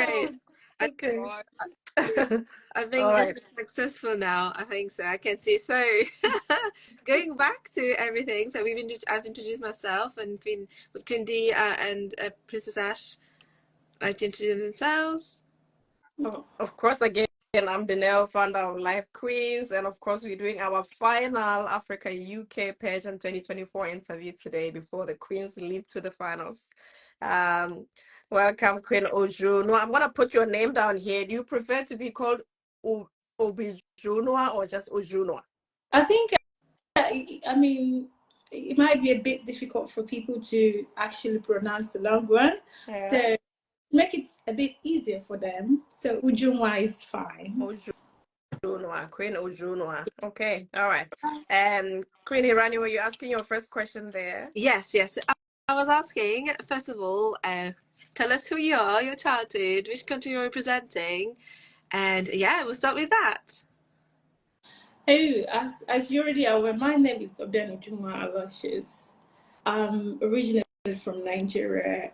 great. I, Okay. I All think this right. is successful now. I think so. I can see. So, going back to everything. So I've introduced myself and Queen with Kundi and Princess Ash like to introduce themselves. Of course, again, I'm Danelle, founder of Life Queens, and of course, we're doing our final Africa UK pageant 2024 interview today before the Queens lead to the finals. Um, Welcome, Queen Ujunwa. I'm gonna put your name down here. Do you prefer to be called Ujunwa or just Ujunwa? I think, I mean, it might be a bit difficult for people to actually pronounce the long one. Yeah. So make it a bit easier for them. So Ujunwa is fine. Ujunwa, Queen Ujunwa. Okay, all right. And Queen Irani, were you asking your first question there? Yes, yes. I was asking, first of all, tell us who you are, your childhood, which country you're representing, and yeah, we'll start with that. Oh, as you already are aware, my name is Ujunwa Aloysius. I'm originally from Nigeria,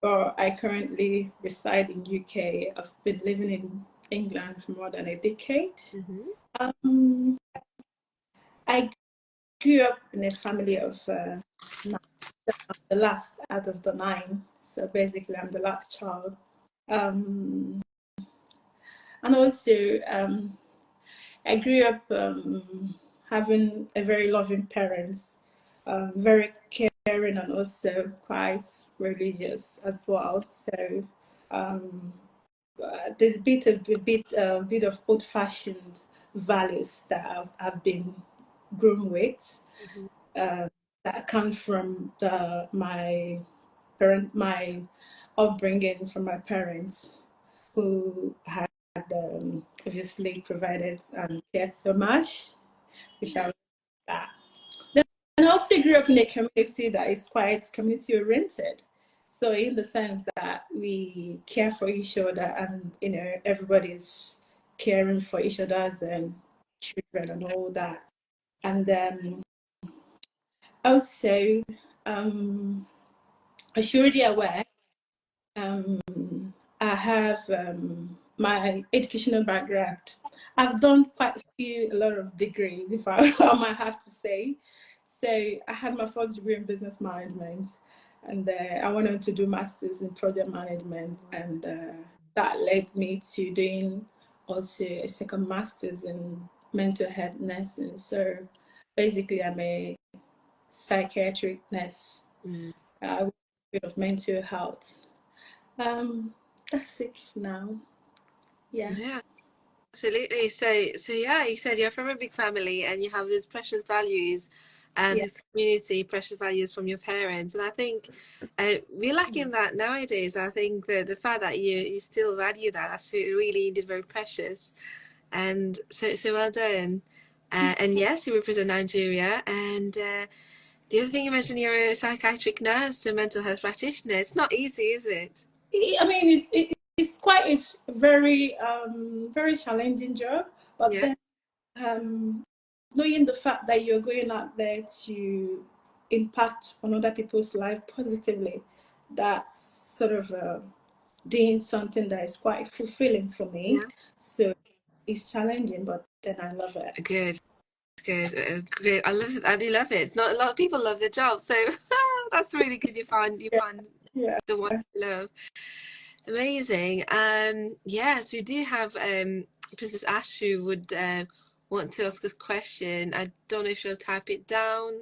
but I currently reside in UK. I've been living in England for more than a decade. Mm-hmm. I grew up in a family of nine. I'm the last out of the 9, so basically I'm the last child. And also, I grew up having a very loving parents, very caring and also quite religious as well. So there's a bit of old-fashioned values that I've been grown with. Mm-hmm. That come from my upbringing from my parents, who had obviously provided and cared so much, which I like that. Then I also grew up in a community that is quite community oriented. So in the sense that we care for each other, and everybody's caring for each other's children and all that. And then also, as you're already aware, I have my educational background. I've done quite a lot of degrees, if I might have to say. So I had my first degree in business management, and I went on to do masters in project management, and that led me to doing also a second masters in mental health nursing. So basically, I'm a psychiatric nurse with a bit of mental health. That's it for now. Yeah, absolutely. So yeah, you said you're from a big family and you have these precious values and Yeah. this community, precious values from your parents. And I think we're lacking that nowadays. I think the fact that you still value that, that's really indeed very precious. And so well done. And yes, you represent Nigeria. And the other thing you mentioned, you're a psychiatric nurse, a mental health practitioner. It's not easy, is it? I mean, it's quite a very very challenging job, but Yeah. then knowing the fact that you're going out there to impact on other people's life positively, that's sort of doing something that is quite fulfilling for me. Yeah. So it's challenging, but then I love it. Good. Good, great. I love it. I do love it. Not a lot of people love their job, so that's really good. You find Yeah. the one you love. Amazing. Yes, we do have Princess Ash who would want to ask us a question. I don't know if she'll type it down.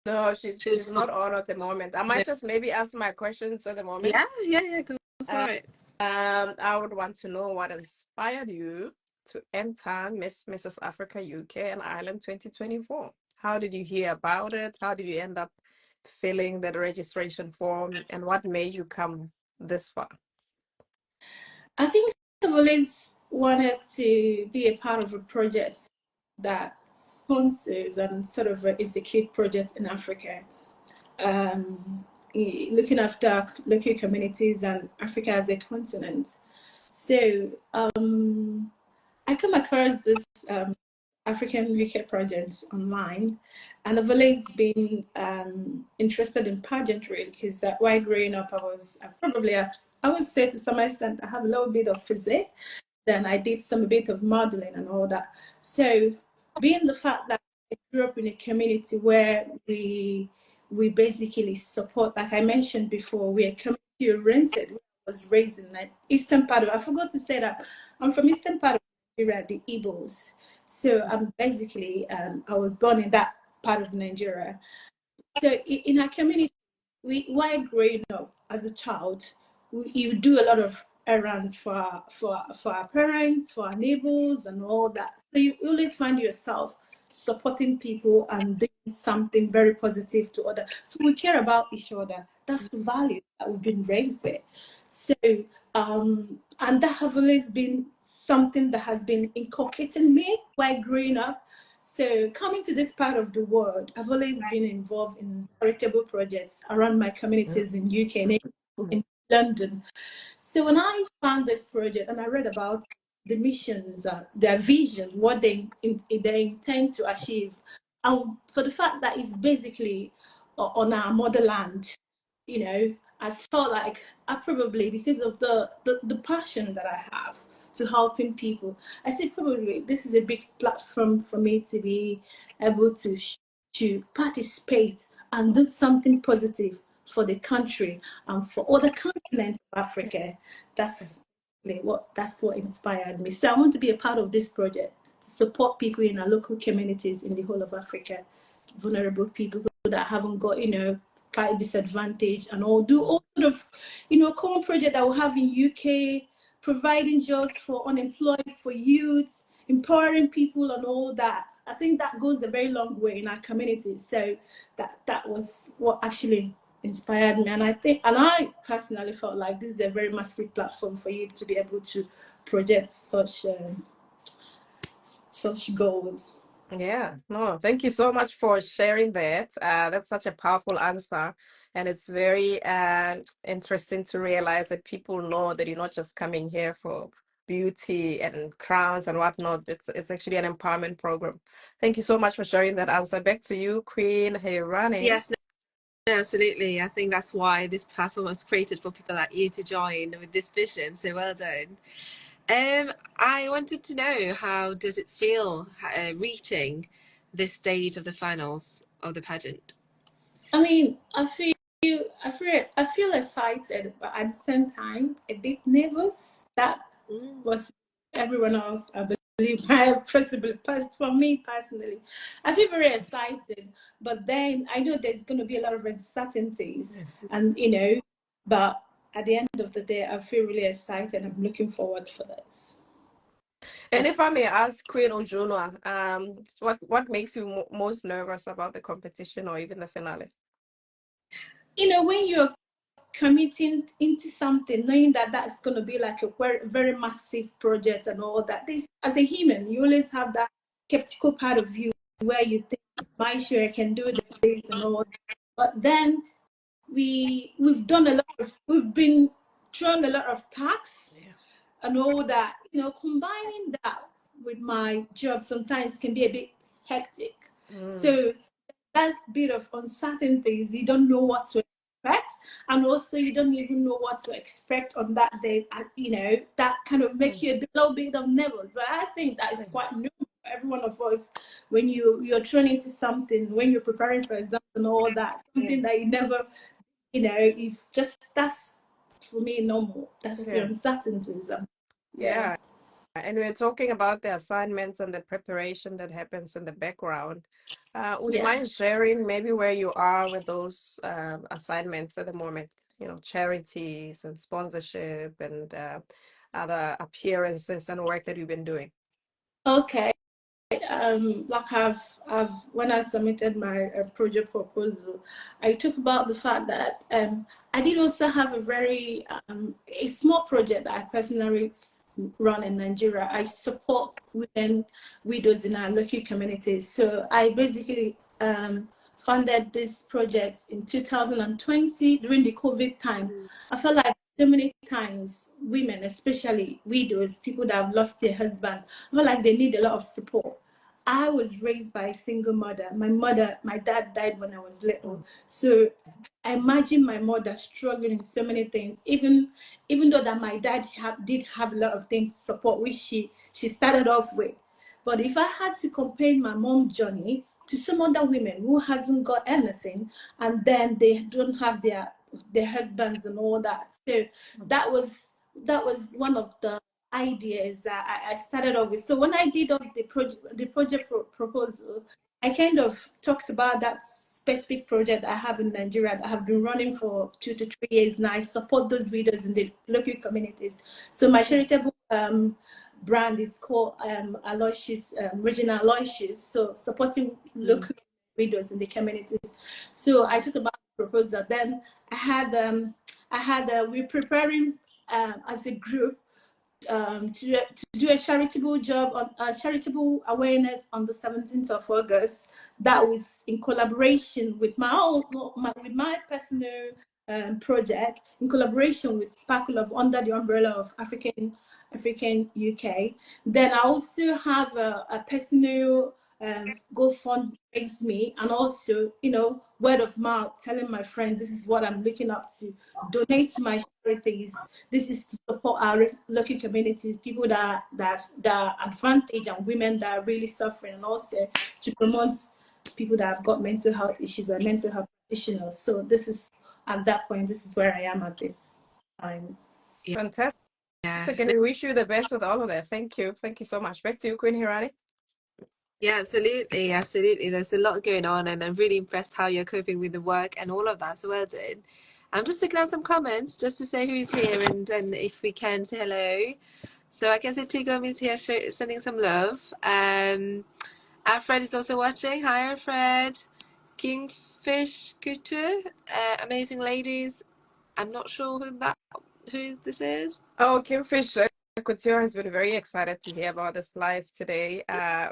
No, she's She's not on at the moment. I no. might just maybe ask my questions at the moment. Yeah, go for it. I would want to know what inspired you to enter Mrs. Africa UK and Ireland 2024. How did you hear about it? How did you end up filling the registration form, and what made you come this far? I think I've always wanted to be a part of a project that sponsors and sort of execute projects in Africa, looking after local communities and Africa as a continent. So I come across this African UK projects online, and I've always been interested in pageantry because while growing up, I would say to some extent I have a little bit of physics. Then I did some bit of modeling and all that. So, being the fact that I grew up in a community where we basically support, like I mentioned before, we are community oriented. I was raised in the eastern part of. I forgot to say that I'm from eastern part of Nigeria, the Igbos. So I'm basically I was born in that part of Nigeria. So in our community, while growing up as a child, you do a lot of errands for our parents, for our neighbors, and all that. So you always find yourself supporting people and doing something very positive to others. So we care about each other. That's the value that we've been raised with. So and that have always been something that has been inculcated in me while growing up. So coming to this part of the world, I've always been involved in charitable projects around my communities in UK and in London. So when I found this project and I read about the missions, their vision, what they intend to achieve, and for the fact that it's basically on our motherland, I felt like I probably, because of the passion that I have to helping people, I said probably this is a big platform for me to be able to participate and do something positive for the country and for other continents of Africa. That's what inspired me. So I want to be a part of this project to support people in our local communities in the whole of Africa, vulnerable people that haven't got, quite disadvantaged, and all do all sort of, common project that we have in UK, providing jobs for unemployed, for youth, empowering people and all that. I think that goes a very long way in our community. So that was what actually inspired me, and I personally felt like this is a very massive platform for you to be able to project such goals. Yeah, no, thank you so much for sharing that. That's such a powerful answer. And it's very interesting to realize that people know that you're not just coming here for beauty and crowns and whatnot. It's actually an empowerment program. Thank you so much for sharing that answer. Back to you, Queen. Hey, running. Yes, no, absolutely. I think that's why this platform was created for people like you to join with this vision. So well done. I wanted to know, how does it feel reaching this stage of the finals of the pageant? I mean, I feel excited, but at the same time, a bit nervous. That was everyone else, I believe. For me personally, I feel very excited, but then I know there's going to be a lot of uncertainties, and but at the end of the day, I feel really excited. I'm looking forward for this. And if I may ask Queen Ujunwa, what makes you most nervous about the competition or even the finale? When you're committing into something, knowing that that's going to be like a very, very massive project and all that. This, as a human, you always have that skeptical part of you where you think, "Am I sure I can do this?" and all that. But then we've been thrown a lot of tasks and all that. Combining that with my job sometimes can be a bit hectic. So that's a bit of uncertainties. You don't know what to expect, and also you don't even know what to expect on that day. That kind of makes you a little bit of nervous. But I think that is quite normal for every one of us when you're thrown into something, when you're preparing for exams and all that, something that you never, if just that's for me normal. That's the uncertainties. Yeah. And we're talking about the assignments and the preparation that happens in the background. Would you mind sharing maybe where you are with those assignments at the moment? Charities and sponsorship and other appearances and work that you've been doing. Okay. Like I've when I submitted my project proposal, I talked about the fact that I did also have a small project that I personally run in Nigeria. I support widows in our local communities. So I basically funded this project in 2020 during the COVID time. I felt like so many times women, especially widows, people that have lost their husband, I feel like they need a lot of support. I was raised by a single mother. My dad died when I was little. So I imagine my mother struggling in so many things, even though that my dad did have a lot of things to support, which she started off with. But if I had to compare my mom's journey to some other women who hasn't got anything, and then they don't have their husbands and all that. So that was one of the ideas that I started off with. So when I did the project proposal, I kind of talked about that specific project I have in Nigeria that I have been running for 2 to 3 years now. I support those widows in the local communities. So my charitable brand is called Aloysius, Regional Aloysius. So supporting local widows in the communities. So I took about the proposal. Then we're preparing as a group to do a charitable job on charitable awareness on the 17th of August. That was in collaboration with with my personal project, in collaboration with Sparkle of under the umbrella of African UK. Then I also have a personal GoFund raise me, and also, word of mouth, telling my friends this is what I'm looking up to, donate to my charities. This is to support our local communities, people that are advantaged, and women that are really suffering, and also to promote people that have got mental health issues and mental health practitioners. So this is, at that point, this is where I am at this time. Yeah. Fantastic. And we wish you the best with all of that. Thank you so much. Back to you, Queen Hirani. Yeah, absolutely, absolutely. There's a lot going on, and I'm really impressed how you're coping with the work and all of that. So well done. I'm just looking at some comments just to say who's here, and if we can say hello. So I can see Tigum is here sending some love. Alfred is also watching. Hi, Alfred. Kingfish Couture, amazing ladies. I'm not sure who this is. Oh, Kingfish Couture has been very excited to hear about this live today.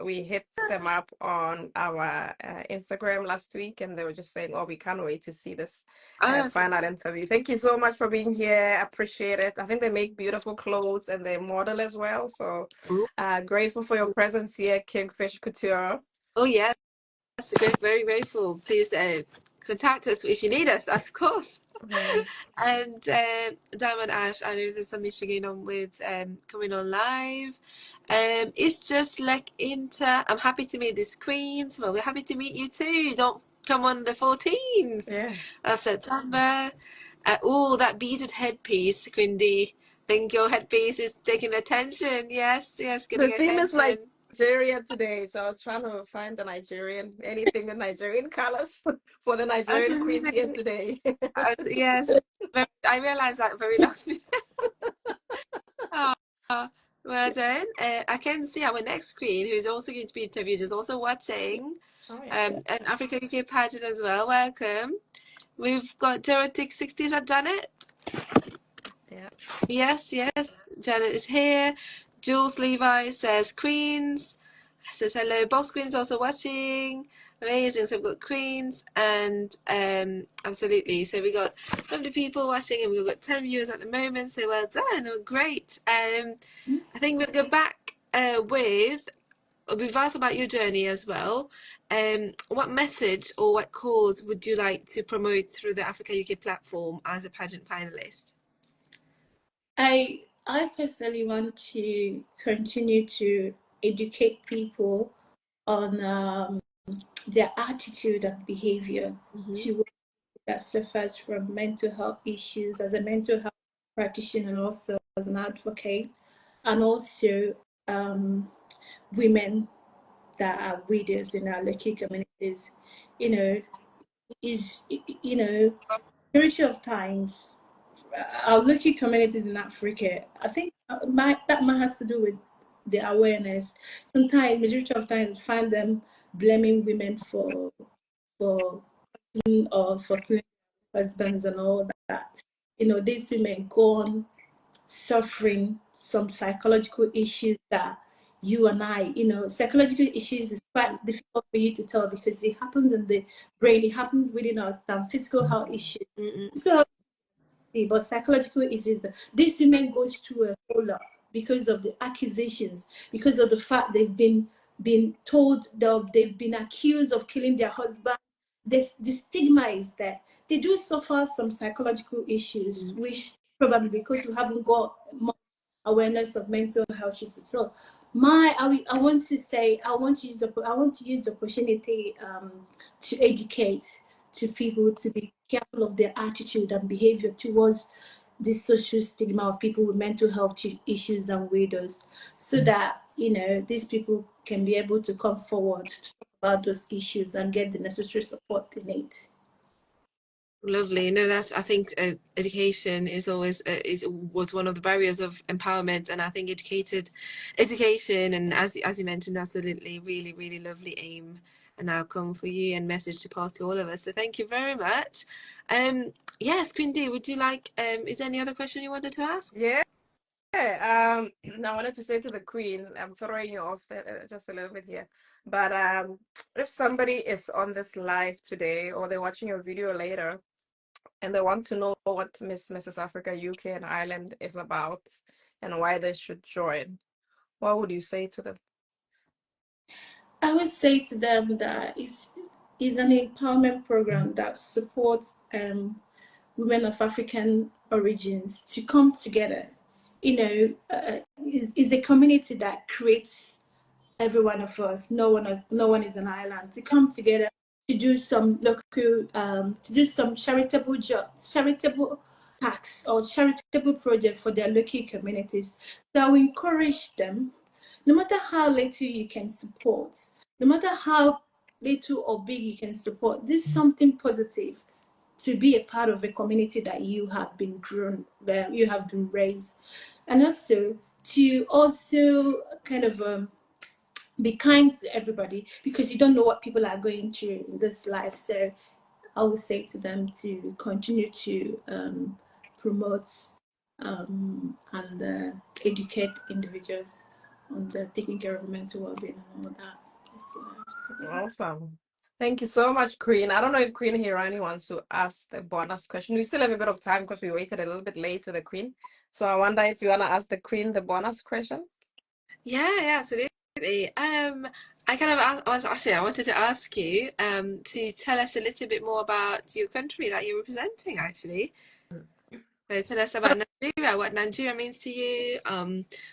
We hit them up on our Instagram last week, and they were just saying, "Oh, we can't wait to see this final interview." Thank you so much for being here. Appreciate it. I think they make beautiful clothes and they model as well. So grateful for your presence here, Kingfish Couture. Oh yeah, that's very grateful. Please contact us if you need us, of course. And Diamond Ash, I know there's some issue going on with coming on live. It's just like I'm happy to meet this Queenz. Well, we're happy to meet you too. Don't come on the 14th of September. Oh, that beaded headpiece, Quindy. Think your headpiece is taking attention. Yes, getting the theme attention. is Nigeria today, so I was trying to find anything in Nigerian colors for the Nigerian Queens here today. Yes, I realized that very last minute. Well done. I can see our next queen, who's also going to be interviewed, is also watching. An Africa UK pageant as well. Welcome. We've got Dorotic 60s at Janet. Yeah. Yes. Janet is here. Jules Levi says Queenz. Says hello. Boss Queen's also watching. Amazing. So we've got Queenz and absolutely. So we got lovely people watching, and we've got 10 viewers at the moment. So well done. Oh, great. I think we'll go back we've asked about your journey as well. What message or what cause would you like to promote through the Africa UK platform as a pageant finalist? I personally want to continue to educate people on their attitude and behavior to that suffers from mental health issues, as a mental health practitioner and also as an advocate, and also women that are widows in our local communities. Majority of times our local communities in Africa, I think that might has to do with the awareness. Sometimes, majority of times, find them blaming women for killing husbands and all that. These women go on suffering some psychological issues that you and I, psychological issues is quite difficult for you to tell because it happens in the brain, it happens within us, than physical health issues. Physical health, but psychological issues, these women go through a whole lot because of the accusations, because of the fact they've been been told they've been accused of killing their husband. The stigma is there. They do suffer some psychological issues, which probably because we haven't got much awareness of mental health issues. So I want to say I want to use the opportunity to educate to people to be careful of their attitude and behavior towards this social stigma of people with mental health issues and widows, so that these people can be able to come forward to talk about those issues and get the necessary support they need. Lovely. No, I think education is always was one of the barriers of empowerment, and I think education, and as you mentioned, absolutely, really, really lovely aim and outcome for you, and message to pass to all of us. So thank you very much. Yes, Queenz, would you like? Is there any other question you wanted to ask? Yeah. I wanted to say to the Queen, I'm throwing you off just a little bit here, but if somebody is on this live today or they're watching your video later and they want to know what Mrs. Africa UK and Ireland is about and why they should join, what would you say to them? I would say to them that it's an empowerment program that supports women of African origins to come together. Is a community that creates every one of us. No one is an island. To come together to do some local, to do some charitable tasks or charitable project for their local communities. So I will encourage them, no matter how little you can support, no matter how little or big you can support, this is something positive to be a part of a community that you have been you have been raised, and also to kind of be kind to everybody, because you don't know what people are going through in this life. So I would say to them to continue to promote and educate individuals on the taking care of mental well-being and all that. Awesome. Thank you so much, Queen. I don't know if Queen Hirani wants to ask the bonus question. We still have a bit of time because we waited a little bit late to the Queen. So I wonder if you want to ask the Queen the bonus question. Yeah, absolutely. I wanted to ask you to tell us a little bit more about your country that you're representing, actually. So tell us about Nigeria, what Nigeria means to you,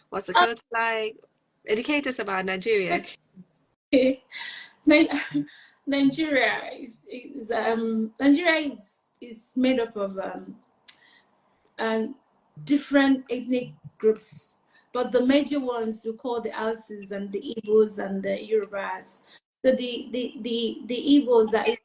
what's the culture like? Educate us about Nigeria. Okay. Nigeria is made up of different ethnic groups, but the major ones we call the Hauses and the Igbos and the Yorubas. So the Igbos that is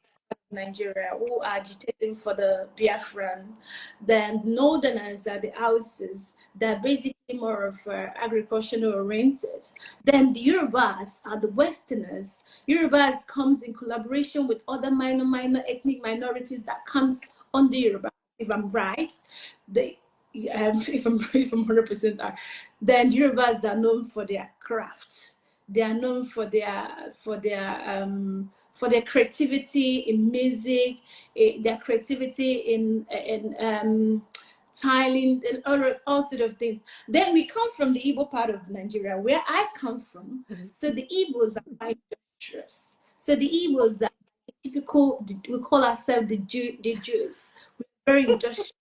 Nigeria who are agitating for the Biafran. Then Northerners are the Hauses that are basically more of agricultural oriented. Then the Yorubas are the Westerners. Yorubas comes in collaboration with other minor ethnic minorities that comes on the Yoruba. If I'm right, if I'm 100% right, then Yorubas are known for their craft. They are known for their creativity in music, their creativity in tiling, and all sort of things. Then we come from the Igbo part of Nigeria, where I come from. So the Igbos are quite industrious. So the Igbos are typical. We call ourselves the Jews. We're very industrious.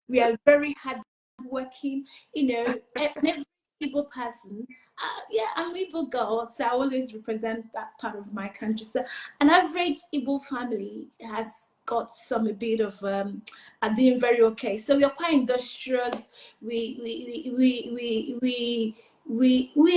We are very hardworking. And every Igbo person. I'm Igbo girl, so I always represent that part of my country. So an average Igbo family has got a bit of are doing very okay. So we are quite industrious. We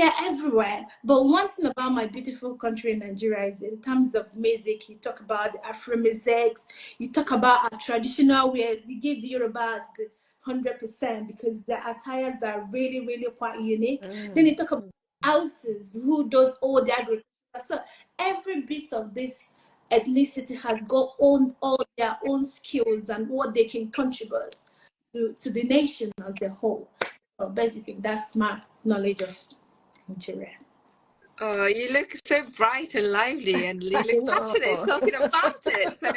are everywhere. But one thing about my beautiful country in Nigeria is in terms of music, you talk about the Afro music, you talk about our traditional wears, you give the Yorubas the 100% because their attires are really, really quite unique. Then you talk about houses who does all the agriculture. So every bit of this ethnicity has got all their own skills and what they can contribute to the nation as a whole. So basically, that's my knowledge of Nigeria. Oh, you look so bright and lively, and you look passionate talking about it. So,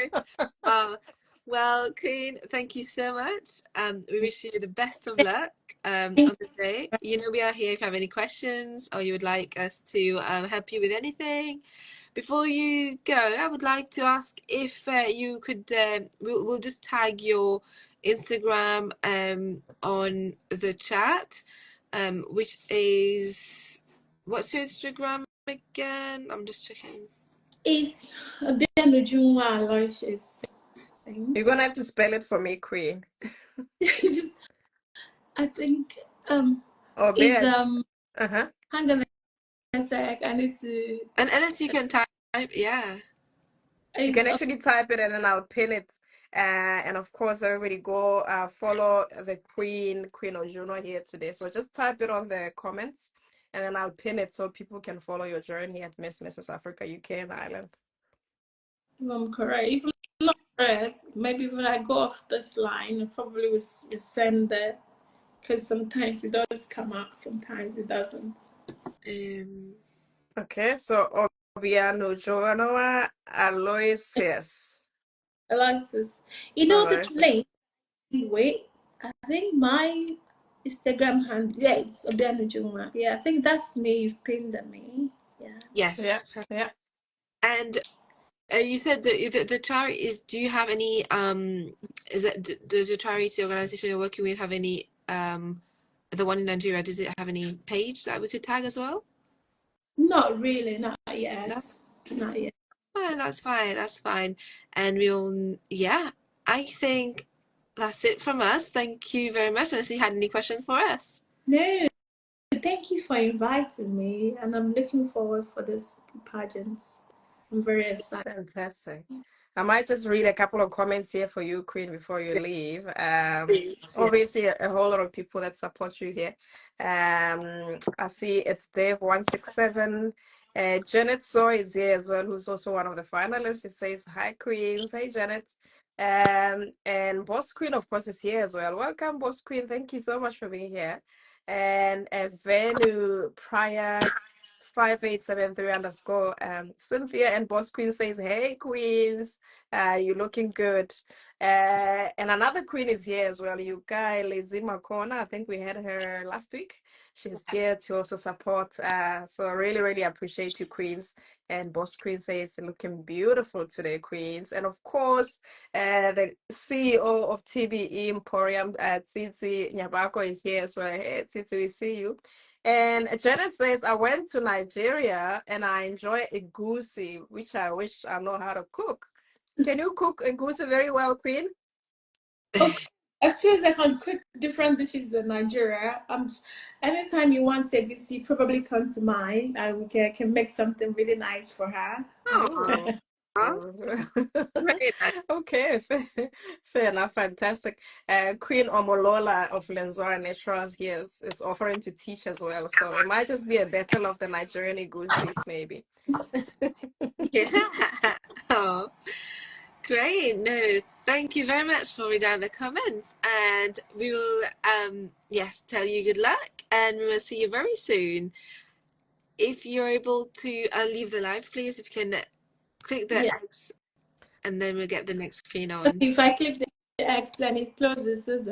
Well, Queen, thank you so much. We wish you the best of luck on the day. You know, we are here if you have any questions or you would like us to help you with anything. Before you go, I would like to ask if you could, we'll just tag your Instagram on the chat, which is, what's your Instagram again? I'm just checking. It's a bit Ujunwa, Aloysius. You're gonna have to spell it for me, Queen. I think Oh, is Uh-huh. hang on a sec. I need to. And unless you can type, yeah. You can actually type it and then I'll pin it. And of course, everybody go follow the Queen Ujunwa here today. So just type it on the comments and then I'll pin it so people can follow your journey at Mrs. Africa, UK and Ireland. If I'm correct. If I'm not correct, maybe when I go off this line, I probably will send it because sometimes it does come up, sometimes it doesn't. Okay, so Ujunwa Aloysius. Aloysius, you know the link. Wait, I think my Instagram handle, yeah, it's Ujunwa. Yeah, I think that's me. You've pinned me. Yeah. Yes. Yeah. And you said the charity is. Do you have any? Is it does your charity organization you're working with have any? The one in Nigeria, does it have any page that we could tag as well? Not really. Not yet. Not yet. That's fine. That's fine. And we'll. Yeah, I think that's it from us. Thank you very much. Unless you had any questions for us. No. Thank you for inviting me, and I'm looking forward for this pageant. I'm very excited. Fantastic. I might just read a couple of comments here for you, Queen, before you leave. Obviously, a whole lot of people that support you here. I see it's Dave167. Janet Soy is here as well, who's also one of the finalists. She says, hi, Queens. Hey, Janet. And Boss Queen, of course, is here as well. Welcome, Boss Queen. Thank you so much for being here. And Venu Prior 5873 underscore Cynthia and Boss Queen says, hey Queens, you looking good. And another queen is here as well, you guy Lizima Kona. I think we had her last week. She's here to also support. So I really, really appreciate you, Queens. And Boss Queen says, looking beautiful today, Queens. And of course, the CEO of TBE Emporium, Tsitsi Nyabako, is here as well. Hey, Tsitsi, we see you. And Janet says, I went to Nigeria and I enjoy egusi, which I wish I know how to cook. Can you cook egusi very well, Queen? Of course, I can cook different dishes in Nigeria. Anytime you want egusi, probably come to mine. I can make something really nice for her. Okay, fair enough, fantastic. Queen Omolola of Lenzora Naturals here is offering to teach as well, so it might just be a battle of the Nigerian egusis, maybe. Yeah. Oh, great. No, thank you very much for reading down the comments, and we will yes, tell you good luck, and we will see you very soon. If you're able to leave the live, please, if you can click the X, and then we'll get the next queen on. If I click the X, then it closes.